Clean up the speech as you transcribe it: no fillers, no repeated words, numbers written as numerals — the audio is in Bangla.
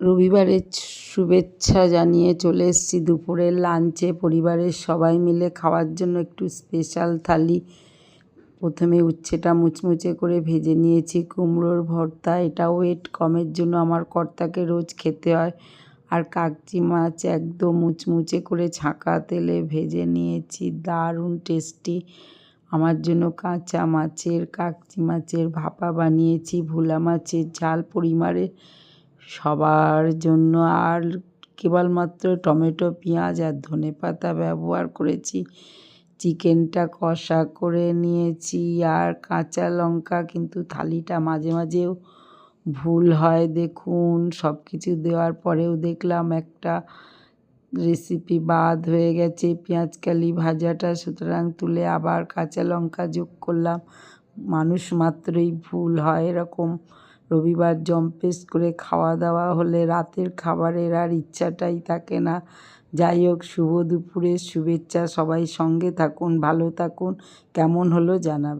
রবিবারের শুভেচ্ছা জানিয়ে চলে এসেছি দুপুরের লাঞ্চে পরিবারের সবাই মিলে খাওয়ার জন্য একটু স্পেশাল থালি। প্রথমে উচ্ছেটা মুচমুচে করে ভেজে নিয়েছি, কুমড়োর ভর্তা, এটা ওয়েট কমের জন্য আমার কর্তাকে রোজ খেতে হয়। আর কাকচি মাছ একদম মুচমুচে করে ছাঁকা তেলে ভেজে নিয়েছি, দারুণ টেস্টি। আমার জন্য কাঁচা মাছের কাকচি মাছের ভাপা বানিয়েছি, ভোলা মাছের ঝাল পরিমাণে সবার জন্য। আর কেবলমাত্র টমেটো, পেঁয়াজ আর ধনেপাতা ব্যবহার করেছি। চিকেনটা কষা করে নিয়েছি আর কাঁচা লঙ্কা, কিন্তু থালিটা মাঝে মাঝেও ভুল হয়। দেখুন, সব কিছু দেওয়ার পরেও দেখলাম একটা রেসিপি বাদ হয়ে গেছে, পেঁয়াজকালি ভাজাটা, সুতরাং তুলে আবার কাঁচা লঙ্কা যোগ করলাম। মানুষ মাত্রই ভুল হয় এরকম। রবিবার জম্পেশ করে খাওয়া দাওয়া হলে রাতের খাবারের আর ইচ্ছাটাই থাকে না। যাই হোক, শুভ দুপুরের শুভেচ্ছা, সবাই সঙ্গে থাকুন, ভালো থাকুন। কেমন হলো জানাবেন।